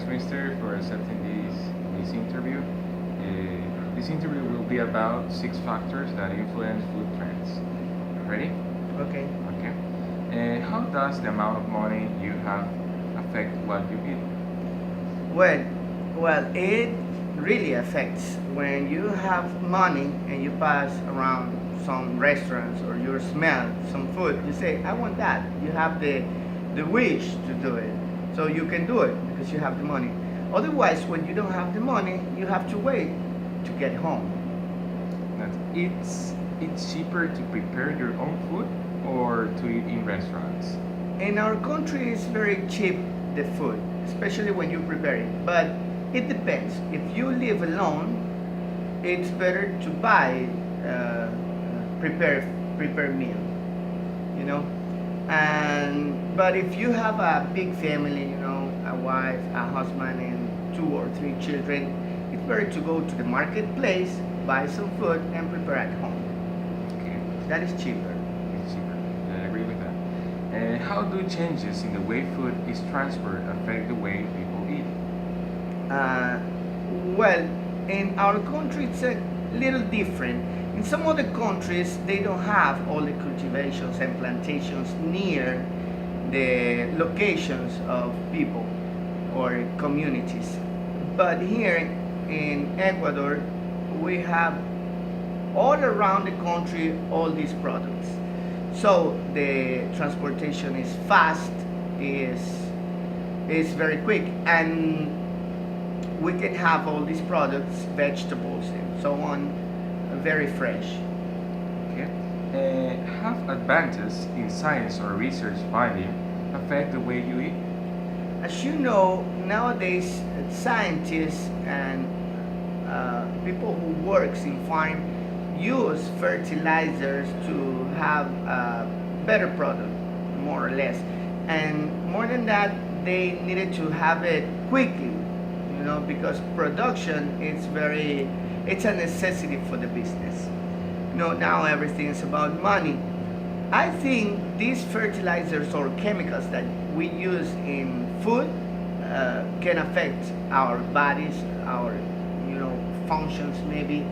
thanks, Mister, for accepting this interview. This interview will be about 6 factors that influence food trends. Ready? Okay. Okay. How does the amount of money you have affect what you eat? Well, it really affects when you have money and you pass around some restaurants or you smell some food. You say, "I want that." You have the wish to do it, so you can do it because you have the money. Otherwise, when you don't have the money, you have to wait to get home. That it's cheaper to prepare your own food or to eat in restaurants. In our country, it's very cheap the food, especially when you prepare it. But it depends. If you live alone, it's better to buy uh, prepare meal, you know. And but if you have a big family, you know, a wife, a husband, and 2 or 3 children, it's better to go to the marketplace, buy some food, and prepare at home. Okay, That is cheaper. it's cheaper. I agree with that. How do changes in the way food is transferred affect the way people eat? Uh, well, in our country, it's a little different. In some other countries, they don't have all the cultivations and plantations near the locations of people or communities. But here in Ecuador, we have all around the country all these products. So the transportation is fast, is is very quick, and we can have all these products, vegetables and so on, very fresh. Okay. Have advances in science or research finding affect the way you eat? As you know, nowadays scientists and people who works in farm use fertilizers to have a better product, more or less. And more than that, they needed to have it quickly, you know, because production is very, it's a necessity for the business. You know, now everything is about money. I think these fertilizers or chemicals that we use in food can affect our bodies, our functions maybe,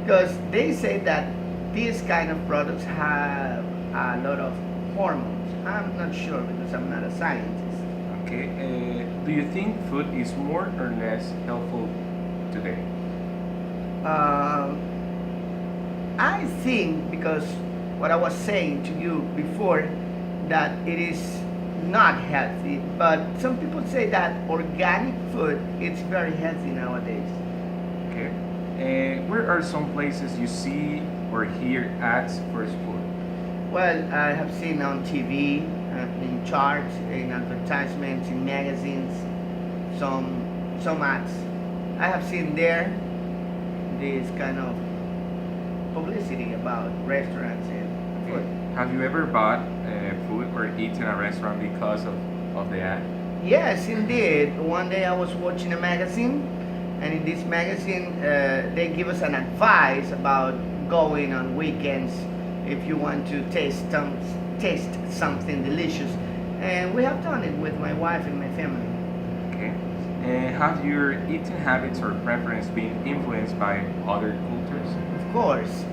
because they say that these kind of products have a lot of hormones. I'm not sure because I'm not a scientist. Okay. Do you think food is more or less helpful today? Um, I think because what I was saying to you before, that it is not healthy, but some people say that organic food is very healthy nowadays. Okay. Where are some places you see or hear ads for food? Well, I have seen on TV, in charts, in advertisements, in magazines, some ads. I have seen there this kind of publicity about restaurants and Okay. food. Have you ever bought food or eaten a restaurant because of the ad? Yes, indeed. One day I was watching a magazine, and in this magazine, they give us an advice about going on weekends if you want to taste something delicious. And we have done it with my wife and my family. Okay. Have your eating habits or preference been influenced by other cultures? Of course,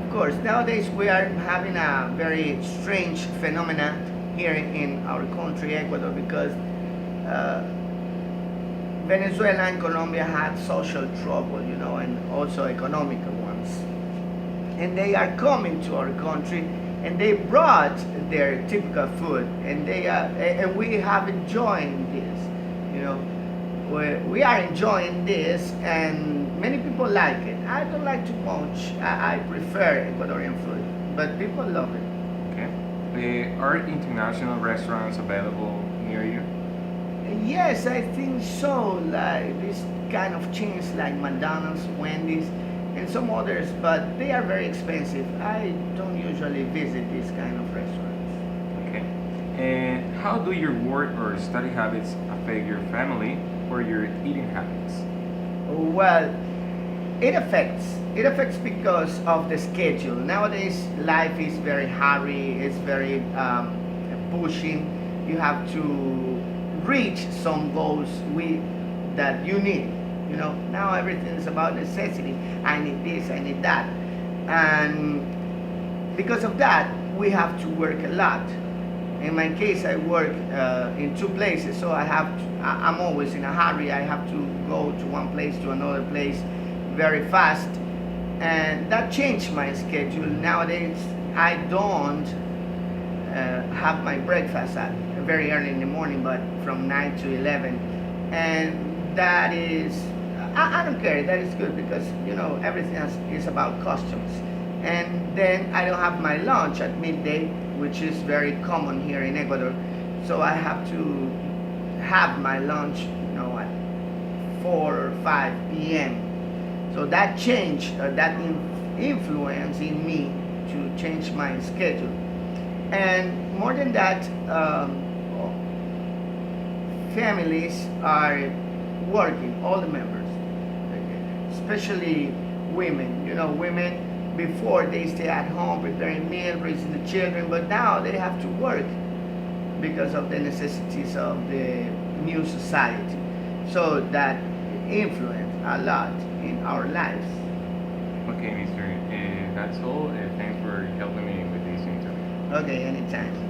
of course. Nowadays we are having a very strange phenomena here in our country, Ecuador, because uh, Venezuela and Colombia had social trouble, you know, and also economical ones. And they are coming to our country, and they brought their typical food, and and we have enjoying this, you know. We are enjoying this, and many people like it. I don't like too much. I prefer Ecuadorian food, but people love it. Okay. Are international restaurants available near you? Yes, I think so. Like this kind of chains like McDonald's, Wendy's, and some others, but they are very expensive. I don't usually visit these kind of restaurants. Okay. And how do your work or study habits affect your family or your eating habits? Well, it affects. It affects because of the schedule. Nowadays, life is very hurry. It's very pushing. You have to reach some goals. that you need. You know, now everything is about necessity. I need this, I need that. And because of that, we have to work a lot. In my case, I work in two places, so I'm always in a hurry. I have to go to one place to another place very fast, and that changed my schedule. Nowadays, I don't have my breakfast at very early in the morning, but from 9 to 11, and that is I don't care. That is good because everything is about customs. And then I don't have my lunch at midday, which is very common here in Ecuador. So I have to have my lunch, at 4 or 5 p.m. So that change, that influence in me to change my schedule. And more than that, families are working, all the members, especially women. Women before they stay at home preparing meals, raising the children, but now they have to work because of the necessities of the new society. So that influence a lot in our lives. Okay, Mr. That's all. Thanks for helping me with this interview. Okay, anytime.